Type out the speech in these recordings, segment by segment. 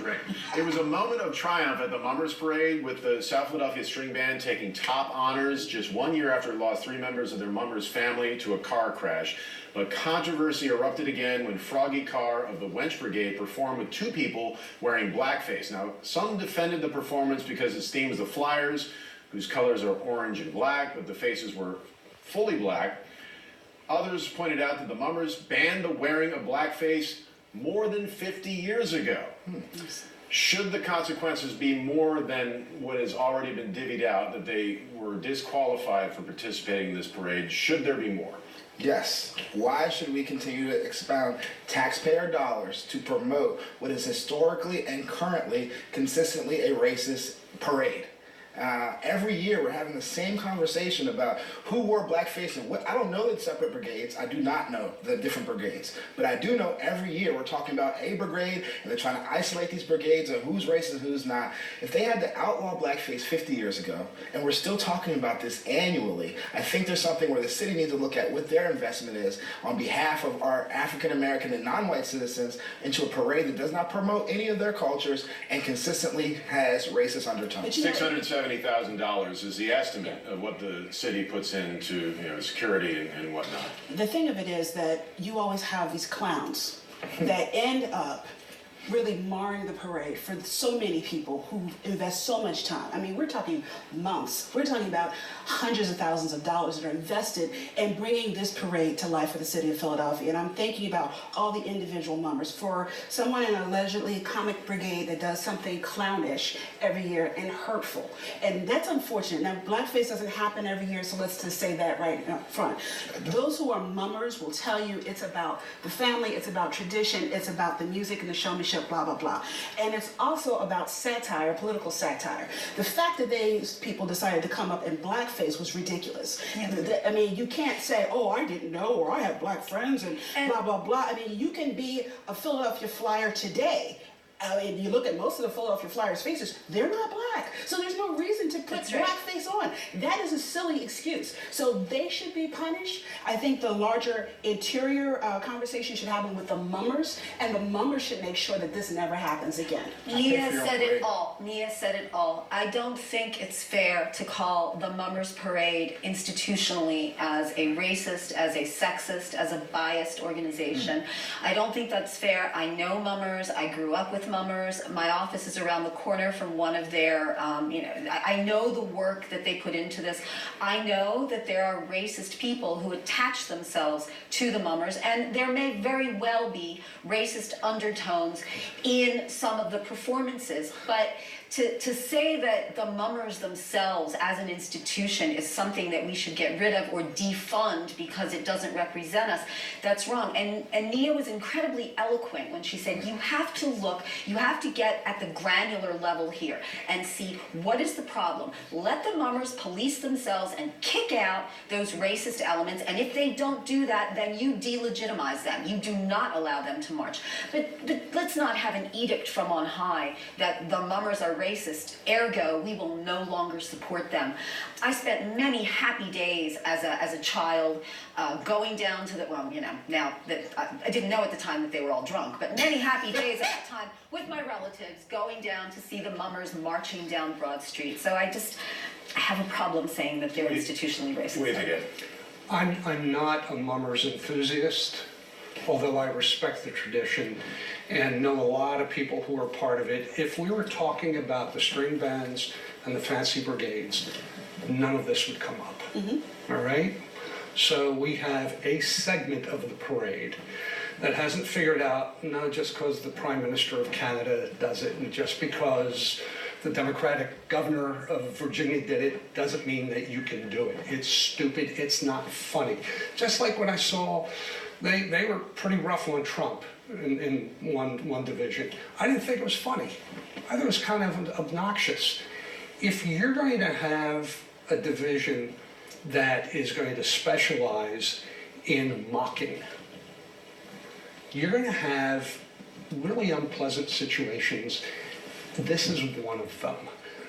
drink. It was a moment of triumph at the Mummers Parade, with the South Philadelphia String Band taking top honors just 1 year after it lost 3 members of their Mummers family to a car crash. But controversy erupted again when Froggy Carr of the Wench Brigade performed with 2 people wearing blackface. Now, some defended the performance because its theme was the Flyers, whose colors are orange and black, but the faces were fully black. Others pointed out that the Mummers banned the wearing of blackface more than 50 years ago. Should the consequences be more than what has already been divvied out, that they were disqualified for participating in this parade? Should there be more? Yes. Why should we continue to expound taxpayer dollars to promote what is historically and currently consistently a racist parade? Every year we're having the same conversation about who wore blackface and what. I don't know the separate brigades. I do not know the different brigades. But I do know every year we're talking about a brigade, and they're trying to isolate these brigades on who's racist and who's not. If they had to outlaw blackface 50 years ago, and we're still talking about this annually, I think there's something where the city needs to look at what their investment is on behalf of our African American and non-white citizens into a parade that does not promote any of their cultures and consistently has racist undertones. $670,000 is the estimate of what the city puts into, security and whatnot. The thing of it is that you always have these clowns that end up really marring the parade for so many people who invest so much time. I mean, we're talking months. We're talking about hundreds of thousands of dollars that are invested in bringing this parade to life for the city of Philadelphia. And I'm thinking about all the individual Mummers. For someone in an allegedly comic brigade that does something clownish every year and hurtful. And that's unfortunate. Now, blackface doesn't happen every year, so let's just say that right up front. Those who are Mummers will tell you it's about the family, it's about tradition, it's about the music and the showmanship, blah, blah, blah. And it's also about satire, political satire. The fact that these people decided to come up in blackface was ridiculous. I mean, you can't say, oh, I didn't know, or I have black friends, and blah, blah, blah. I mean, you can be a Philadelphia Flyer today. I mean, you look at most of the Philadelphia Flyers faces, they're not black. So there's no reason to put blackface on. That is a silly excuse. So they should be punished. I think the larger interior conversation should happen with the Mummers, and the Mummers should make sure that this never happens again. Nia said it all. Nia said it all. I don't think it's fair to call the Mummers Parade institutionally as a racist, as a sexist, as a biased organization. I don't think that's fair. I know Mummers. I grew up with Mummers. My office is around the corner from one of their, I know the work that they put into this. I know that there are racist people who attach themselves to the Mummers, and there may very well be racist undertones in some of the performances, but to say that the Mummers themselves as an institution is something that we should get rid of or defund because it doesn't represent us, that's wrong. And Nia was incredibly eloquent when she said you have to look, you have to get at the granular level here and see what is the problem. Let the Mummers police themselves and kick out those racist elements, and if they don't do that, then you delegitimize them. You do not allow them to march. But let's not have an edict from on high that the Mummers are racist, ergo we will no longer support them. I spent many happy days as a child going down to the, now that I didn't know at the time that they were all drunk, but many happy days at that time with my relatives going down to see the Mummers marching down Broad Street. So I have a problem saying that they're institutionally racist. Wait again. I'm not a Mummers enthusiast, although I respect the tradition and know a lot of people who are part of it. If we were talking about the string bands and the fancy brigades, none of this would come up, all right? So we have a segment of the parade that hasn't figured out, not just because the Prime Minister of Canada does it, and just because the Democratic governor of Virginia did it, doesn't mean that you can do it. It's stupid, it's not funny. Just like when I saw, they were pretty rough on Trump in one division. I didn't think it was funny. I thought it was kind of obnoxious. If you're going to have a division that is going to specialize in mocking, you're going to have really unpleasant situations. This is one of them.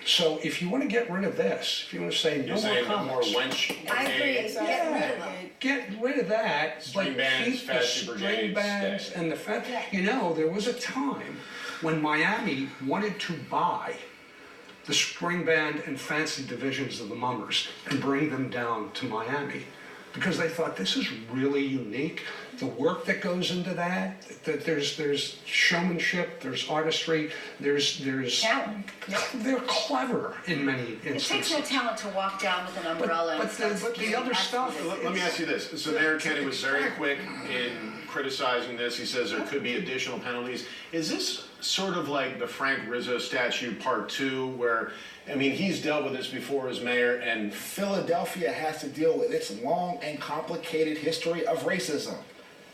So if you want to get rid of this, if you want to say no more comics, more wench. I agree. get rid of that, String but bands, keep the fancy string brigades bands stay. and the there was a time when Miami wanted to buy the string band and fancy divisions of the Mummers and bring them down to Miami, because they thought this is really unique. The work that goes into that there's showmanship, there's artistry, there's Talent. they're clever in many It instances. takes no talent to walk down with an umbrella and start but the spewing other stuff- expletives. Let me ask you this. So Mayor Kenny was very quick in criticizing this. He says there could be additional penalties. Is this sort of like the Frank Rizzo statute part 2, where, I mean, he's dealt with this before as mayor, and Philadelphia has to deal with its long and complicated history of racism.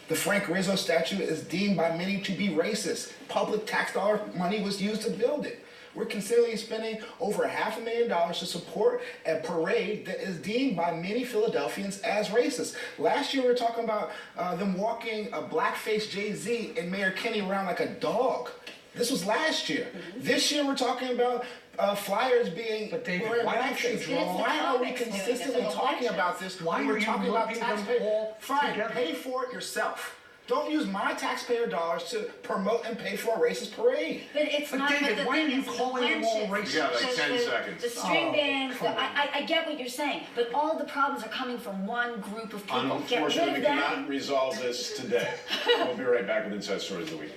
The Frank Rizzo statute is deemed by many to be racist. Public tax dollar money was used to build it. We're considering spending over $500,000 to support a parade that is deemed by many Philadelphians as racist. Last year we were talking about them walking a blackface Jay-Z and Mayor Kenny around like a dog. This was last year. This year we're talking about flyers being But David, wearing why don't you blackface. draw- Why are we Comics doing it, consistently the talking elections. about this? Why when we're are you talking about lumping them taxpayer? all Fine, together? pay for it yourself. Don't use my taxpayer dollars to promote and pay for a racist parade. But it's But not. David, but the why thing are you is, the calling them all branches- racist? You got like the- 10 the- seconds. The string Oh, bands. come on. I get what you're saying, but all the problems are coming from one group of people. Get rid unfortunately, we of them. cannot resolve this today. We'll be right back with Inside Stories of the Week.